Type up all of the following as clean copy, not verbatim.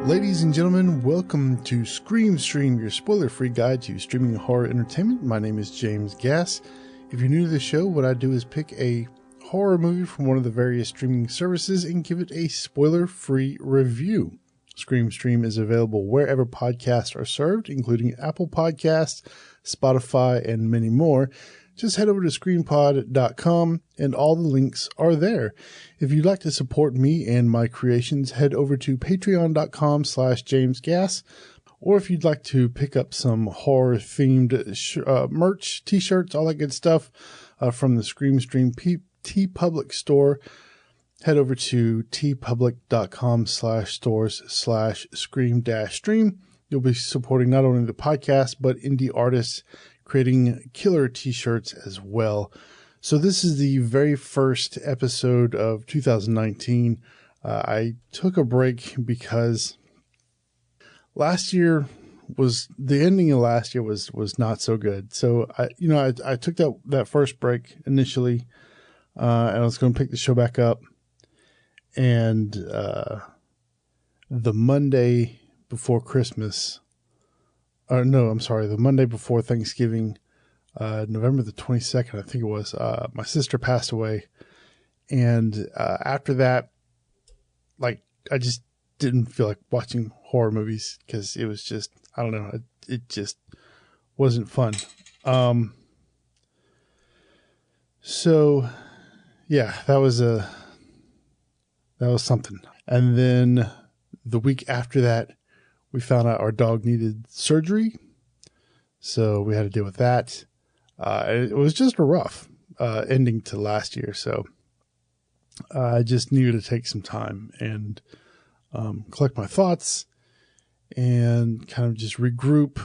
Ladies and gentlemen, welcome to Scream Stream, your spoiler-free guide to streaming horror entertainment. My name is James Gass. If you're new to the show, what I do is pick a horror movie from one of the various streaming services and give it a spoiler-free review. Scream Stream is available wherever podcasts are served, including Apple Podcasts, Spotify, and many more. Just head over to screampod.com and all the links are there. If you'd like to support me and my creations, head over to patreon.com/JamesGass. Or if you'd like to pick up some horror-themed merch, t-shirts, all that good stuff from the Scream Stream TeePublic store, head over to teepublic.com/stores/scream-stream. You'll be supporting not only the podcast, but indie artists creating killer t-shirts as well. So this is the very first episode of 2019. I took a break because the ending of last year was not so good. So I took that first break initially, and I was going to pick the show back up. And the Monday before Christmas, the Monday before Thanksgiving, November the 22nd, I think it was, my sister passed away. And after that, I just didn't feel like watching horror movies because it was just, I don't know, it just wasn't fun. So yeah, that was something. And then the week after that, we found out our dog needed surgery, so we had to deal with that. It was just a rough ending to last year, so I just needed to take some time and collect my thoughts and kind of just regroup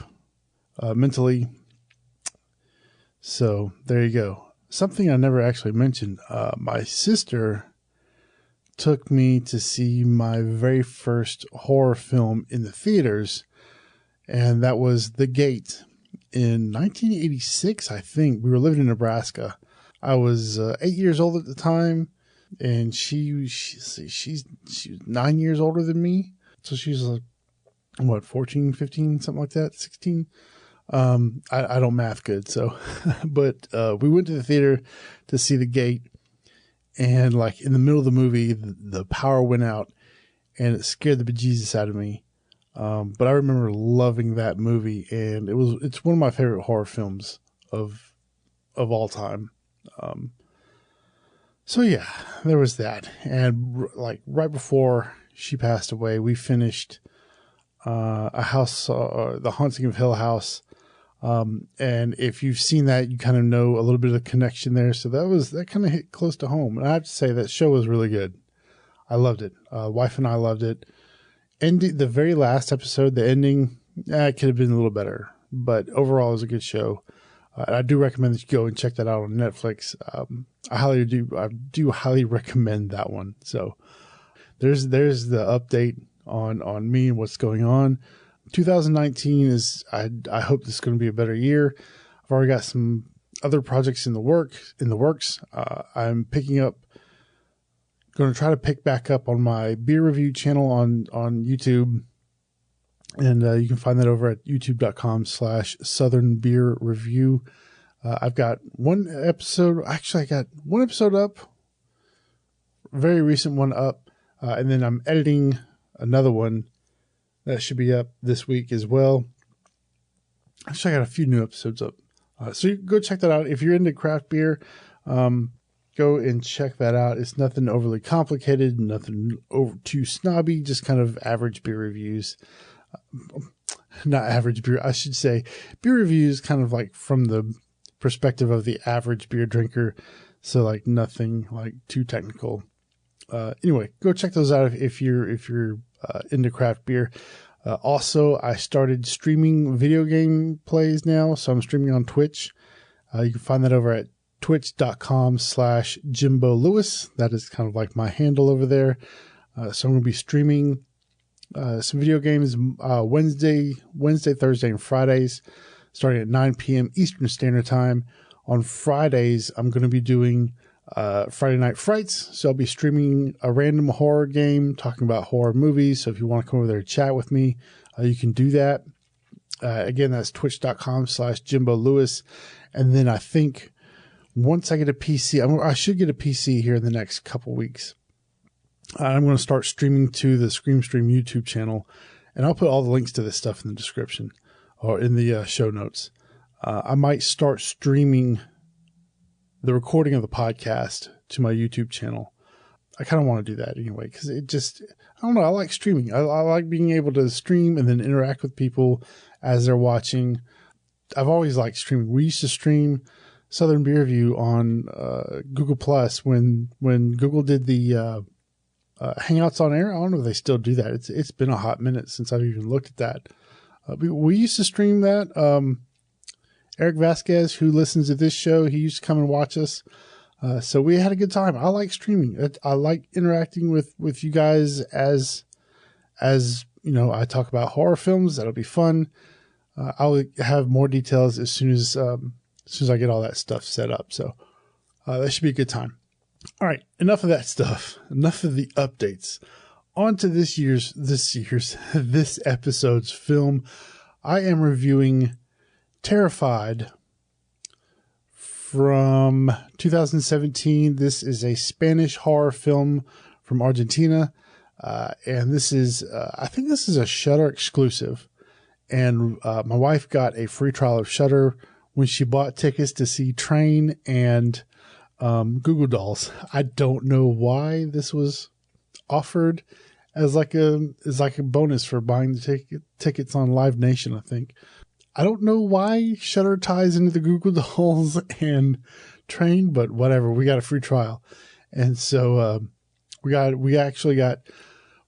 mentally. So there you go. Something I never actually mentioned, my sister took me to see my very first horror film in the theaters, and that was The Gate in 1986, I think. We were living in Nebraska. I was 8 years old at the time, and she's 9 years older than me, so she's 14, 15, something like that, 16. I don't math good, so but we went to the theater to see The Gate. And in the middle of the movie, the power went out and it scared the bejesus out of me. But I remember loving that movie, and it's one of my favorite horror films of all time. So yeah, there was that. And right before she passed away, we finished a house, The Haunting of Hill House. And if you've seen that, you kind of know a little bit of the connection there. So that kind of hit close to home. And I have to say that show was really good. I loved it. Wife and I loved it. And the very last episode, the ending, it could have been a little better, but overall it was a good show. I do recommend that you go and check that out on Netflix. I do highly recommend that one. So there's the update on me and what's going on. 2019 is, I hope this is going to be a better year. I've already got some other projects in the works. I'm going to try to pick back up on my beer review channel on YouTube. And you can find that over at youtube.com/Southern Beer Review. I've got one episode. Actually, I got one episode up, very recent one up. And then I'm editing another one that should be up this week as well. Actually, I got a few new episodes up. So you can go check that out. If you're into craft beer, go and check that out. It's nothing overly complicated, nothing too snobby, just kind of average beer reviews. Not average beer, I should say. Beer reviews kind of from the perspective of the average beer drinker. So nothing too technical. Anyway, go check those out if you're into craft beer. Also, I started streaming video game plays now, so I'm streaming on Twitch. You can find that over at twitch.com/Jimbo Lewis. That is kind of my handle over there. So I'm going to be streaming some video games Wednesday, Thursday, and Fridays, starting at 9 p.m. Eastern Standard Time. On Fridays, I'm going to be doing Friday Night Frights. So I'll be streaming a random horror game, talking about horror movies. So if you want to come over there and chat with me, you can do that. Again, that's twitch.com/Jimbo Lewis. And then I think once I get a PC, I should get a PC here in the next couple weeks. I'm going to start streaming to the Scream Stream YouTube channel, and I'll put all the links to this stuff in the description or in the show notes. I might start streaming the recording of the podcast to my YouTube channel. I kind of want to do that anyway, because I don't know, I like streaming. I like being able to stream and then interact with people as they're watching. I've always liked streaming. We used to stream Southern Beer Review on Google Plus when Google did the Hangouts on Air. I don't know if they still do that. It's been a hot minute since I've even looked at that. We used to stream that. Eric Vasquez, who listens to this show, he used to come and watch us. So we had a good time. I like streaming. I like interacting with you guys as you know, I talk about horror films. That'll be fun. I'll have more details as soon as I get all that stuff set up. So that should be a good time. All right, enough of that stuff. Enough of the updates. On to this episode's film. I am reviewing Terrified from 2017. This is a Spanish horror film from Argentina. And this is, I think this is a Shudder exclusive. And my wife got a free trial of Shudder when she bought tickets to see Train and Google Dolls. I don't know why this was offered as like a bonus for buying the tickets on Live Nation, I think. I don't know why Shudder ties into the Google Dolls and Train, but whatever. We got a free trial. And so she got a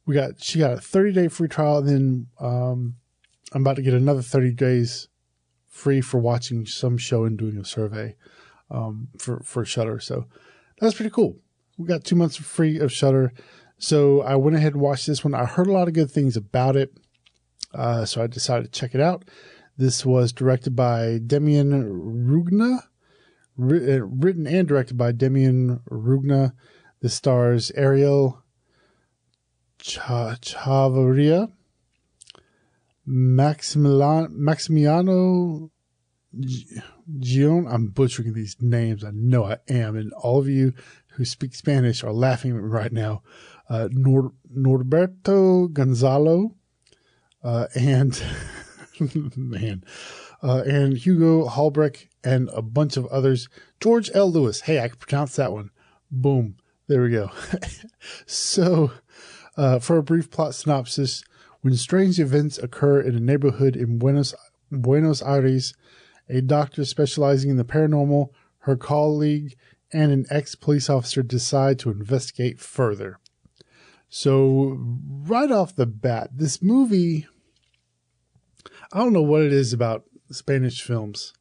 30-day free trial, and then I'm about to get another 30 days free for watching some show and doing a survey for Shudder. So that's pretty cool. We got 2 months free of Shudder. So I went ahead and watched this one. I heard a lot of good things about it. So I decided to check it out. This was directed by Demian Rugna, written and directed by Demian Rugna. This stars Ariel Chavarria, Maximiano Gion. I'm butchering these names. I know I am. And all of you who speak Spanish are laughing at me right now. Norberto Gonzalo, and and Hugo Halbrecht, and a bunch of others. George L. Lewis. Hey, I can pronounce that one. Boom. There we go. So, for a brief plot synopsis, when strange events occur in a neighborhood in Buenos Aires, a doctor specializing in the paranormal, her colleague, and an ex-police officer decide to investigate further. So, right off the bat, this movie, I don't know what it is about Spanish films,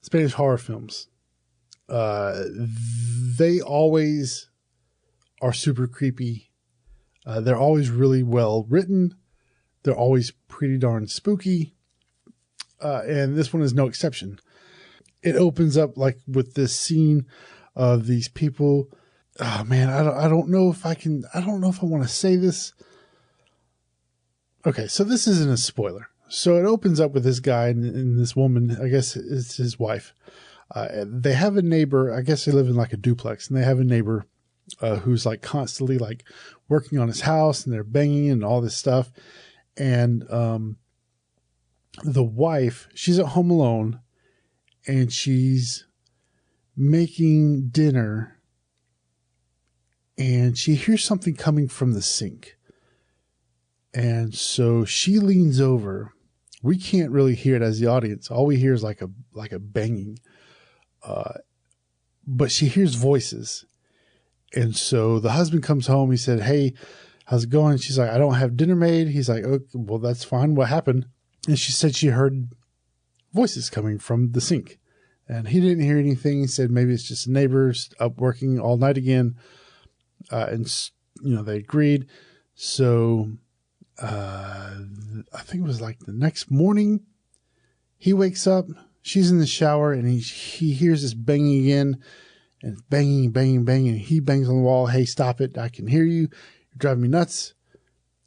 Spanish horror films. They always are super creepy. They're always really well written. They're always pretty darn spooky. And this one is no exception. It opens up like with this scene of these people. Oh man, I don't know if I want to say this. Okay, so this isn't a spoiler. So it opens up with this guy and this woman, I guess it's his wife. They have a neighbor, I guess they live in like a duplex, and they have a neighbor who's like constantly like working on his house, and they're banging and all this stuff. And the wife, she's at home alone, and she's making dinner, and she hears something coming from the sink. And so she leans over. We can't really hear it as the audience. All we hear is like a banging. But she hears voices. And so the husband comes home. He said, "Hey, how's it going?" She's like, "I don't have dinner made." He's like, "Okay, well, that's fine. What happened?" And she said she heard voices coming from the sink. And he didn't hear anything. He said maybe it's just neighbors up working all night again. And, you know, they agreed. So I think it was like the next morning, he wakes up. She's in the shower, and he hears this banging again. and it's banging, banging, banging. He bangs on the wall. Hey, stop it. I can hear you. You're driving me nuts.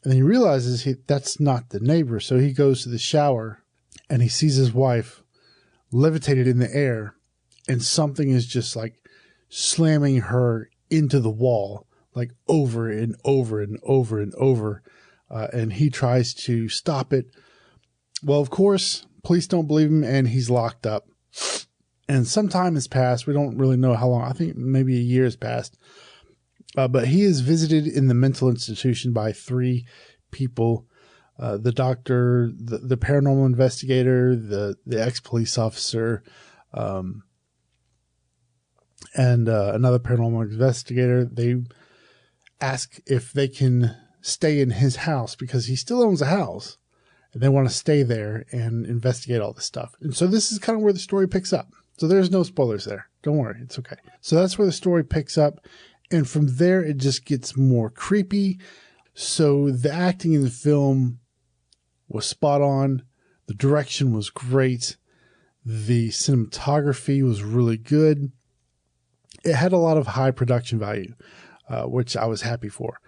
And then he realizes that's not the neighbor. So he goes to the shower and he sees his wife levitated in the air, and something is just like slamming her into the wall, like over and over and over and over. And he tries to stop it. Well, of course, police don't believe him, and he's locked up. And some time has passed. We don't really know how long. I think maybe a year has passed. But he is visited in the mental institution by 3 people. The doctor, the paranormal investigator, the ex-police officer, and another paranormal investigator. They ask if they can stay in his house because he still owns a house, and they want to stay there and investigate all this stuff. And so this is kind of where the story picks up. So there's no spoilers there. Don't worry. It's okay. So that's where the story picks up. And from there, it just gets more creepy. So the acting in the film was spot on. The direction was great. The cinematography was really good. It had a lot of high production value, which I was happy for.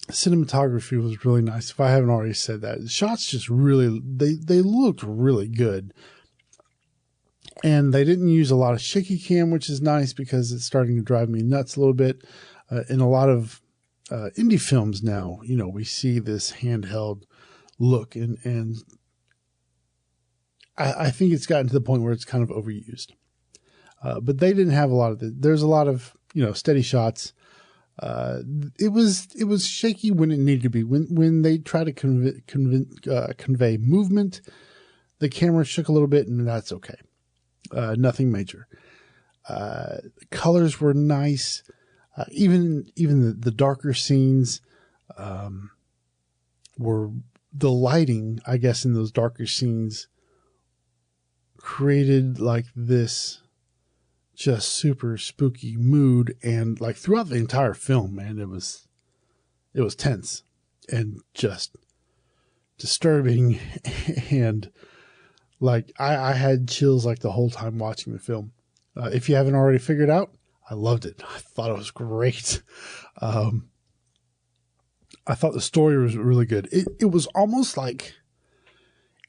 Cinematography was really nice. If I haven't already said that, the shots just really, they looked really good. And they didn't use a lot of shaky cam, which is nice because it's starting to drive me nuts a little bit. In a lot of indie films now, we see this handheld look, and I think it's gotten to the point where it's kind of overused. But they didn't have a lot of there's a lot of, steady shots. It was shaky when it needed to be. When they try to convey movement, the camera shook a little bit, and that's okay. Nothing major. Colors were nice. Even the darker scenes, were the lighting, I guess, in those darker scenes created like this just super spooky mood. And like throughout the entire film, man, it was tense and just disturbing. And like, I had chills like the whole time watching the film. If you haven't already figured out, I loved it. I thought it was great. I thought the story was really good. It was almost like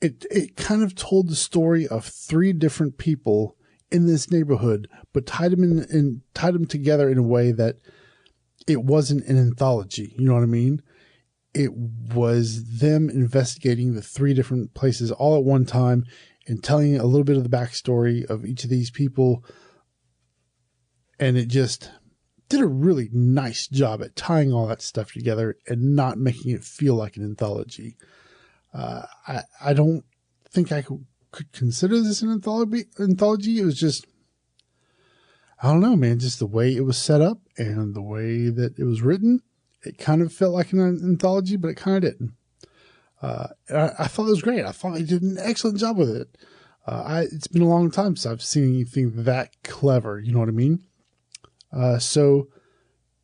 it kind of told the story of 3 different people in this neighborhood, but tied them together in a way that it wasn't an anthology. You know what I mean? It was them investigating the 3 different places all at one time and telling a little bit of the backstory of each of these people. And it just did a really nice job at tying all that stuff together and not making it feel like an anthology. I don't think I could consider this an anthology. It was just, I don't know, man, just the way it was set up and the way that it was written. It kind of felt like an anthology, but it kind of didn't. I thought it was great. I thought they did an excellent job with it. It's been a long time since I've seen anything that clever. You know what I mean? So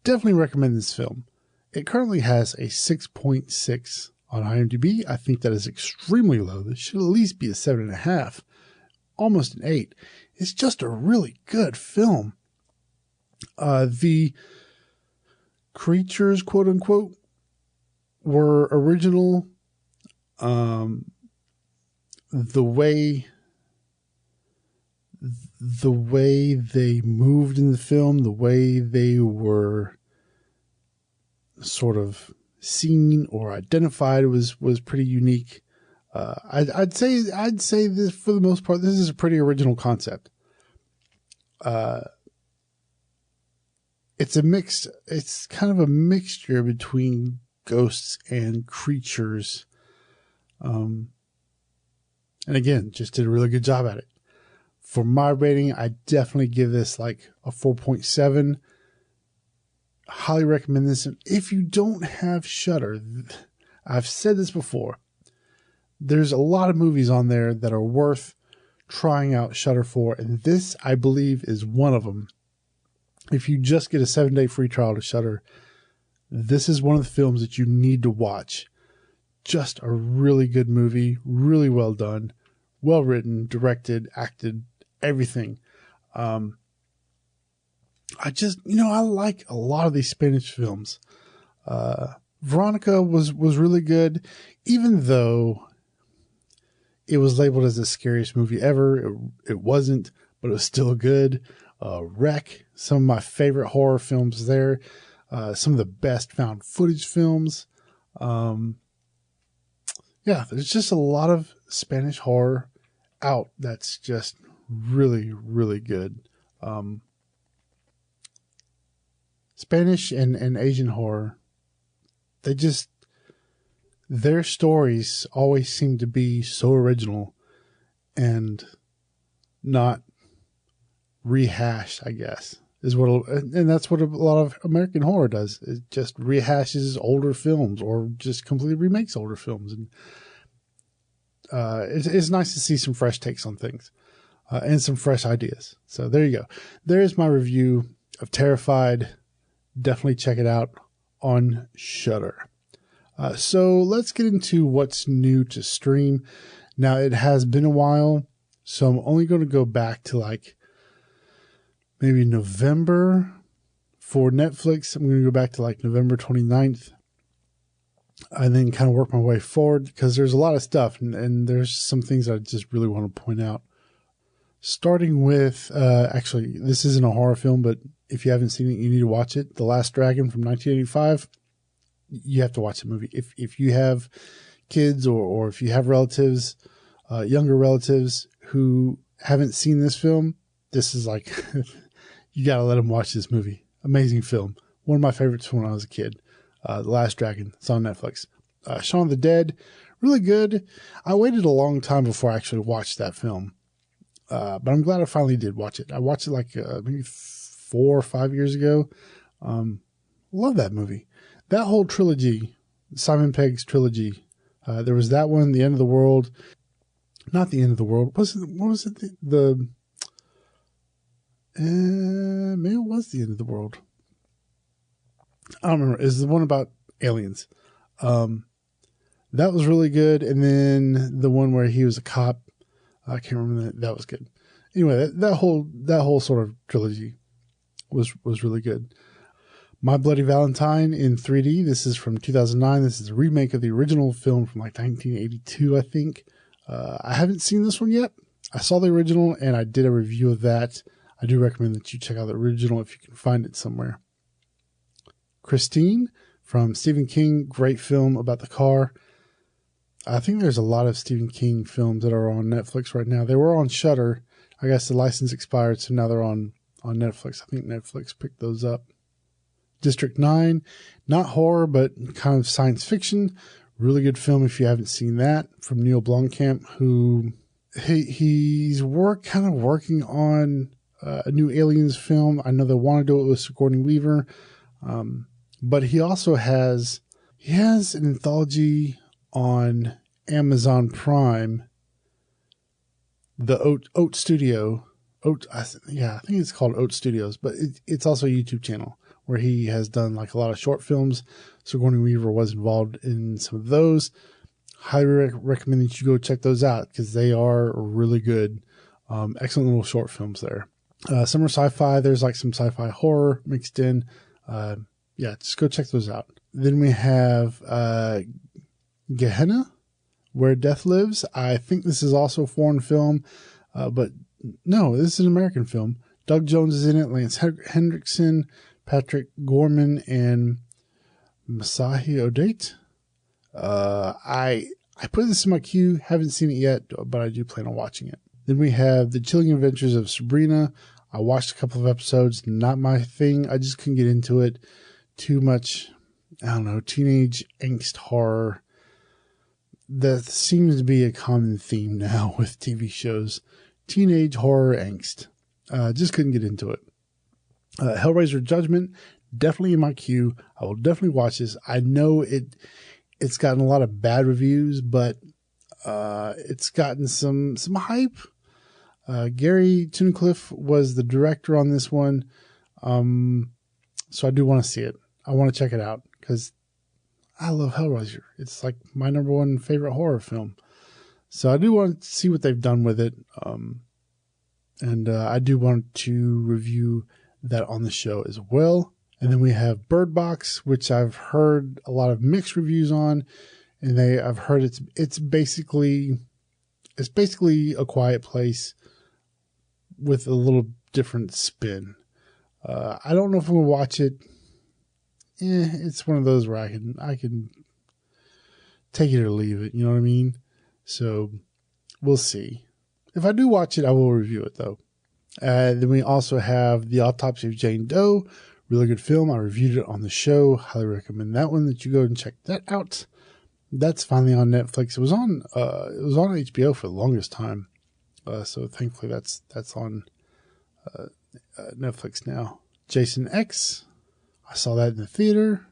definitely recommend this film. It currently has a 6.6 on IMDb. I think that is extremely low. This should at least be a 7.5, almost an 8. It's just a really good film. The creatures, quote unquote, were original. The way they moved in the film, the way they were sort of seen or identified was pretty unique. I'd say this, for the most part, this is a pretty original concept. It's kind of a mixture between ghosts and creatures. And again, just did a really good job at it. For my rating, I definitely give this like a 4.7. Highly recommend this. If you don't have Shudder, I've said this before, there's a lot of movies on there that are worth trying out Shudder for, and this, I believe, is one of them. If you just get a 7-day free trial to Shudder, this is one of the films that you need to watch. Just a really good movie, really well done, well written, directed, acted, everything. I like a lot of these Spanish films. Veronica was really good, even though it was labeled as the scariest movie ever. It wasn't, but it was still good. Wreck, some of my favorite horror films there. Some of the best found footage films. There's just a lot of Spanish horror out that's just really, really good. Spanish and Asian horror, their stories always seem to be so original and not rehashed, I guess, and that's what a lot of American horror does. It just rehashes older films or just completely remakes older films. And it's nice to see some fresh takes on things and some fresh ideas. So there you go. There's my review of Terrified. Definitely check it out on Shudder. So let's get into what's new to stream. Now, it has been a while, so I'm only going to go back to like maybe November for Netflix. I'm going to go back to like November 29th and then kind of work my way forward because there's a lot of stuff and there's some things I just really want to point out. Starting with, actually, this isn't a horror film, but if you haven't seen it, you need to watch it. The Last Dragon from 1985. You have to watch the movie. If you have kids or if you have relatives, younger relatives who haven't seen this film, this is like, you got to let them watch this movie. Amazing film. One of my favorites from when I was a kid. The Last Dragon. It's on Netflix. Shaun of the Dead. Really good. I waited a long time before I actually watched that film. But I'm glad I finally did watch it. I watched it like maybe 4 or 5 years ago. Love that movie. That whole trilogy, Simon Pegg's trilogy. There was that one, The End of the World. Not The End of the World. What was it? Maybe it was The End of the World. I don't remember. It's the one about aliens. That was really good. And then the one where he was a cop. I can't remember that. That was good. Anyway, that whole sort of trilogy was really good. My Bloody Valentine in 3D. This is from 2009. This is a remake of the original film from like 1982, I think. I haven't seen this one yet. I saw the original and I did a review of that. I do recommend that you check out the original if you can find it somewhere. Christine from Stephen King. Great film about the car. I think there's a lot of Stephen King films that are on Netflix right now. They were on Shudder. I guess the license expired, so now they're on Netflix. I think Netflix picked those up. District 9, not horror, but kind of science fiction. Really good film if you haven't seen that, from Neil Blomkamp, who he's working on a new Aliens film. I know they want to do it with Sigourney Weaver, but he also has an anthology on Amazon Prime, the Oat Studio. I think it's called Oat Studios, but it's also a YouTube channel where he has done like a lot of short films. Sigourney Weaver was involved in some of those. Highly recommend that you go check those out because they are really good. Excellent little short films there. Some are sci-fi. There's like some sci-fi horror mixed in. Just go check those out. Then we have Gehenna, Where Death Lives. I think this is also a foreign film, but no, this is an American film. Doug Jones is in it, Lance Hendrickson, Patrick Gorman, and Masahi Odate. I put this in my queue. Haven't seen it yet, but I do plan on watching it. Then we have The Chilling Adventures of Sabrina. I watched a couple of episodes. Not my thing. I just couldn't get into it. Too much, I don't know, teenage angst horror. That seems to be a common theme now with TV shows. Teenage horror angst. Just couldn't get into it. Hellraiser Judgment, definitely in my queue. I will definitely watch this. I know it's gotten a lot of bad reviews, but it's gotten some hype. Gary Tunnicliffe was the director on this one. So I do want to see it. I want to check it out because I love Hellraiser. It's like my number one favorite horror film. So I do want to see what they've done with it. And I do want to review that on the show as well. And then we have Bird Box, which I've heard a lot of mixed reviews on, and I've heard it's basically A Quiet Place with a little different spin. I don't know if I'm gonna watch it. It's one of those where I can take it or leave it. You know what I mean? So we'll see. If I do watch it, I will review it though. Then we also have The Autopsy of Jane Doe. Really good film. I reviewed it on the show. Highly recommend that one, that you go and check that out. That's finally on Netflix. It was on HBO for the longest time. So thankfully that's on Netflix now. Jason X. I saw that in the theater.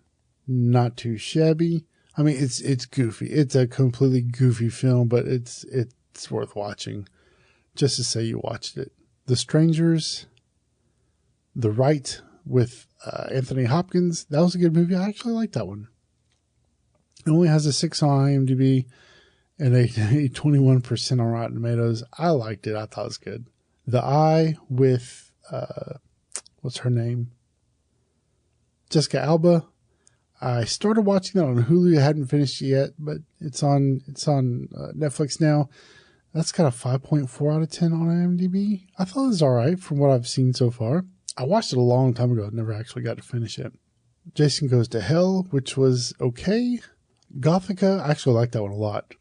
Not too shabby. I mean, it's goofy. It's a completely goofy film, but it's worth watching just to say you watched it. The Strangers, The Right with Anthony Hopkins. That was a good movie. I actually like that one. It only has a 6 on IMDb and a 21% on Rotten Tomatoes. I liked it. I thought it was good. The Eye with, what's her name? Jessica Alba. I started watching that on Hulu. I hadn't finished it yet, but it's on Netflix now. That's got a 5.4 out of 10 on IMDb. I thought it was all right from what I've seen so far. I watched it a long time ago. I never actually got to finish it. Jason Goes to Hell, which was okay. Gothica, I actually like that one a lot.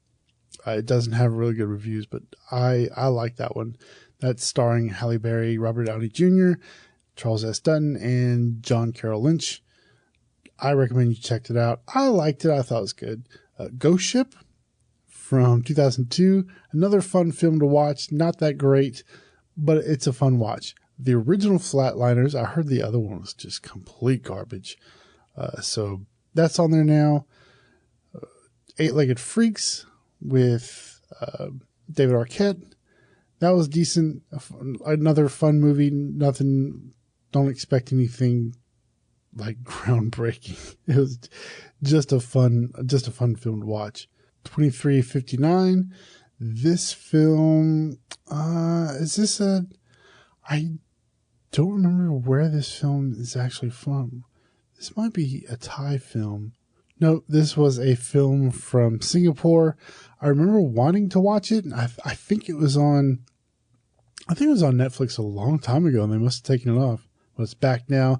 It doesn't have really good reviews, but I like that one. That's starring Halle Berry, Robert Downey Jr., Charles S. Dutton, and John Carroll Lynch. I recommend you check it out. I liked it. I thought it was good. Ghost Ship from 2002. Another fun film to watch. Not that great, but it's a fun watch. The original Flatliners, I heard the other one was just complete garbage. So that's on there now. Eight-Legged Freaks with David Arquette. That was decent. Another fun movie. Nothing, don't expect anything like groundbreaking. It was just a fun film to watch. 2359. This film, I don't remember where this film is actually from. This might be a Thai film. No, this was a film from Singapore. I remember wanting to watch it, and I think it was on Netflix a long time ago, and they must have taken it off. But it's back now.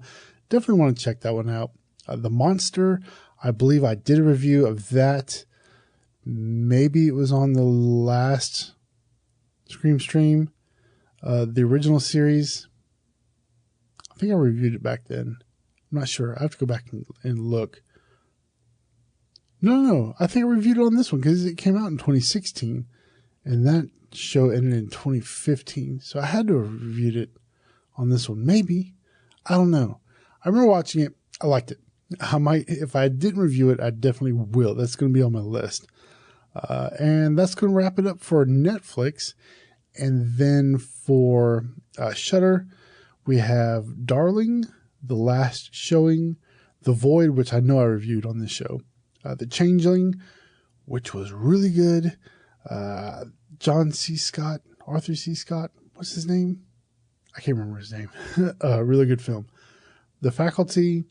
Definitely want to check that one out. The Monster, I believe I did a review of that. Maybe it was on the last Scream stream. The original series. I think I reviewed it back then. I'm not sure. I have to go back and look. No. I think I reviewed it on this one because it came out in 2016. And that show ended in 2015. So I had to have reviewed it on this one. Maybe. I don't know. I remember watching it. I liked it. I might, if I didn't review it, I definitely will. That's going to be on my list. And that's going to wrap it up for Netflix. And then for Shudder, we have Darling, The Last Showing, The Void, which I know I reviewed on this show, The Changeling, which was really good, Arthur C. Scott, what's his name? I can't remember his name. Really good film. The Faculty,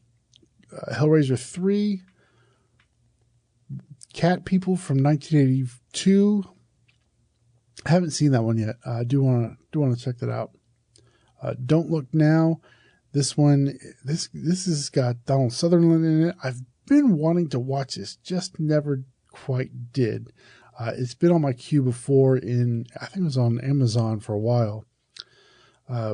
Hellraiser 3, Cat People from 1982. I haven't seen that one yet. I do want to check that out. Don't Look Now. This one, this has got Donald Sutherland in it. I've been wanting to watch this, just never quite did. It's been on my queue before I think it was on Amazon for a while.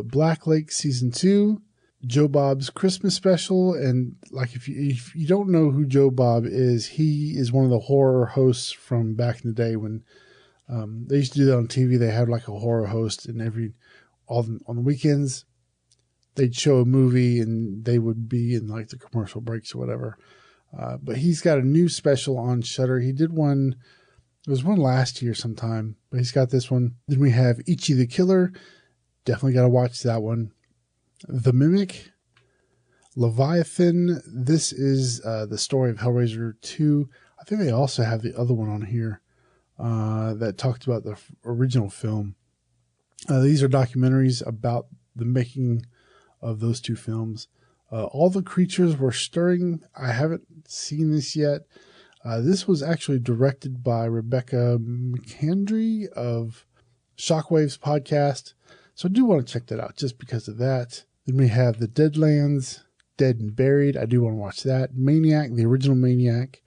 Black Lake Season 2, Joe Bob's Christmas Special. And like, if you don't know who Joe Bob is, he is one of the horror hosts from back in the day when they used to do that on TV. They had like a horror host, and on the weekends, they'd show a movie and they would be in like the commercial breaks or whatever. But he's got a new special on Shudder. He did one, there was one last year sometime, but he's got this one. Then we have Ichi the Killer. Definitely got to watch that one. The Mimic, Leviathan. This is the story of Hellraiser 2. I think they also have the other one on here that talked about the original film. These are documentaries about the making of those two films. All the Creatures Were Stirring. I haven't seen this yet. This was actually directed by Rebecca McKendry of Shockwave's podcast. So I do want to check that out just because of that. Then we have The Deadlands, Dead and Buried. I do want to watch that. Maniac, the original Maniac.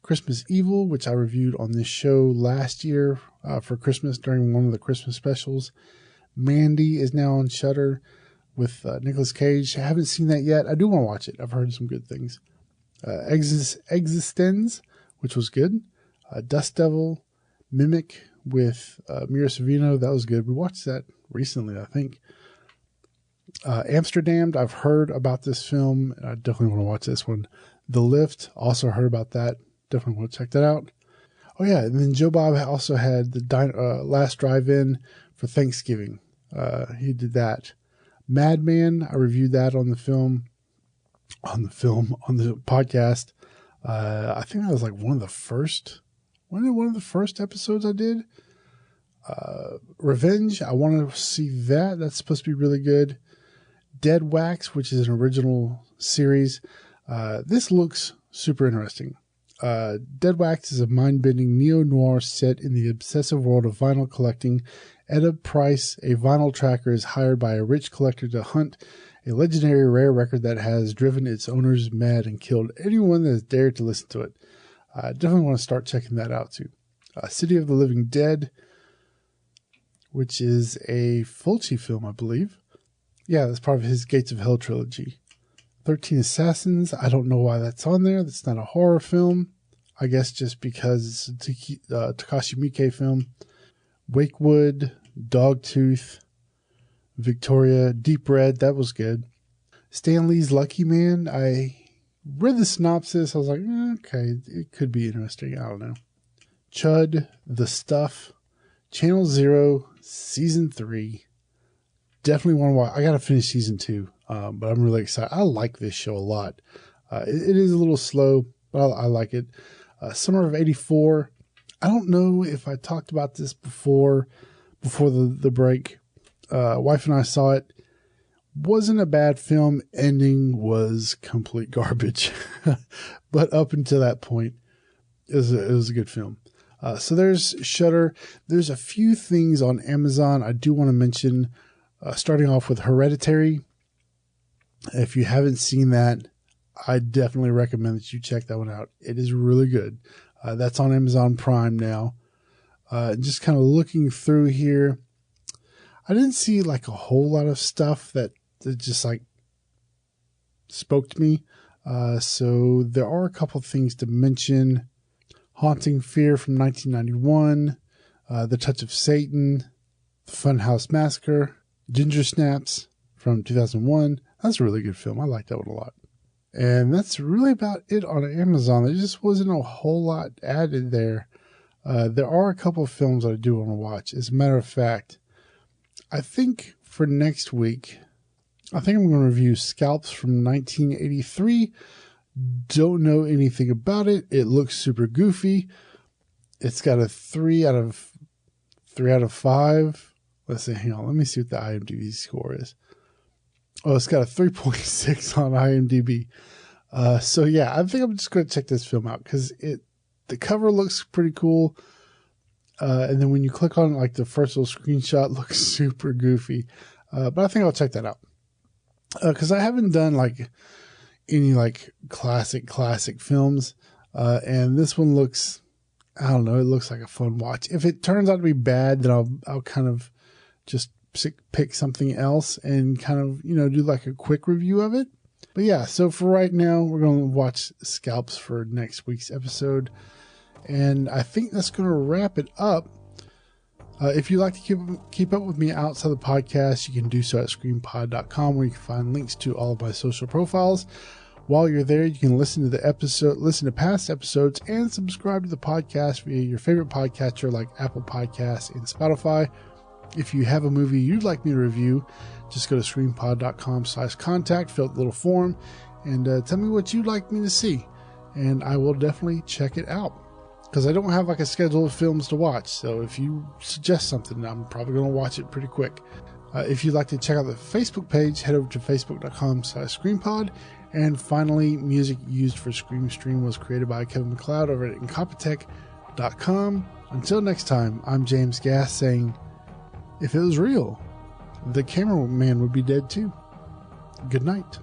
Christmas Evil, which I reviewed on this show last year for Christmas during one of the Christmas specials. Mandy is now on Shudder with Nicolas Cage. I haven't seen that yet. I do want to watch it. I've heard some good things. Existenz, which was good. Dust Devil, Mimic with Mira Sorvino. That was good. We watched that recently, I think. Amsterdam, I've heard about this film. I definitely want to watch this one. The Lift, also heard about that. Definitely want to check that out. Oh yeah, and then Joe Bob also had the Last Drive-In for Thanksgiving. He did that. Madman, I reviewed that on the podcast. I think that was like one of the first episodes I did. Revenge, I want to see that. That's supposed to be really good. Dead Wax, which is an original series. This looks super interesting. Dead Wax is a mind-bending neo-noir set in the obsessive world of vinyl collecting. Etta Price, a vinyl tracker, is hired by a rich collector to hunt a legendary rare record that has driven its owners mad and killed anyone that has dared to listen to it. I definitely want to start checking that out too. City of the Living Dead, which is a Fulci film, I believe. Yeah, that's part of his Gates of Hell trilogy. 13 Assassins, I don't know why that's on there. That's not a horror film. I guess just because it's a Takashi Miike film. Wakewood, Dogtooth, Victoria, Deep Red, that was good. Stan Lee's Lucky Man, I read the synopsis. I was like, okay, it could be interesting. I don't know. Chud, The Stuff, Channel Zero, Season 3. Definitely want to watch. I got to finish Season 2, but I'm really excited. I like this show a lot. It is a little slow, but I like it. Summer of '84. I don't know if I talked about this before the break. Wife and I saw it. Wasn't a bad film. Ending was complete garbage. But up until that point, it was a good film. So there's Shudder. There's a few things on Amazon I do want to mention. Starting off with Hereditary. If you haven't seen that, I definitely recommend that you check that one out. It is really good. That's on Amazon Prime now. Just kind of looking through here, I didn't see like a whole lot of stuff that just like spoke to me. So there are a couple of things to mention. Haunting Fear from 1991, The Touch of Satan, The Funhouse Massacre, Ginger Snaps from 2001. That's a really good film. I like that one a lot. And that's really about it on Amazon. There just wasn't a whole lot added there. There are a couple of films I do want to watch. As a matter of fact, I think for next week, I think I'm going to review Scalps from 1983. Don't know anything about it. It looks super goofy. It's got a 3 out of 5. Let's see, hang on. Let me see what the IMDb score is. Oh, it's got a 3.6 on IMDb. So yeah, I think I'm just going to check this film out because the cover looks pretty cool. And then when you click on like the first little screenshot, looks super goofy. But I think I'll check that out. Cause I haven't done like any like classic films. And this one looks, I don't know, it looks like a fun watch. If it turns out to be bad, then I'll kind of just pick something else and kind of, do like a quick review of it. But yeah, so for right now, we're going to watch Scalps for next week's episode. And I think that's going to wrap it up. If you'd like to keep up with me outside the podcast, you can do so at screampod.com, where you can find links to all of my social profiles. While you're there, you can listen to past episodes, and subscribe to the podcast via your favorite podcatcher like Apple Podcasts and Spotify. If you have a movie you'd like me to review, just go to screampod.com/contact, fill out the little form, and tell me what you'd like me to see. And I will definitely check it out. Because I don't have like a schedule of films to watch. So if you suggest something, I'm probably going to watch it pretty quick. If you'd like to check out the Facebook page, head over to facebook.com/ScreamPod. And finally, music used for Scream Stream was created by Kevin MacLeod over at Incompetech.com. Until next time, I'm James Gass saying, if it was real, the cameraman would be dead too. Good night.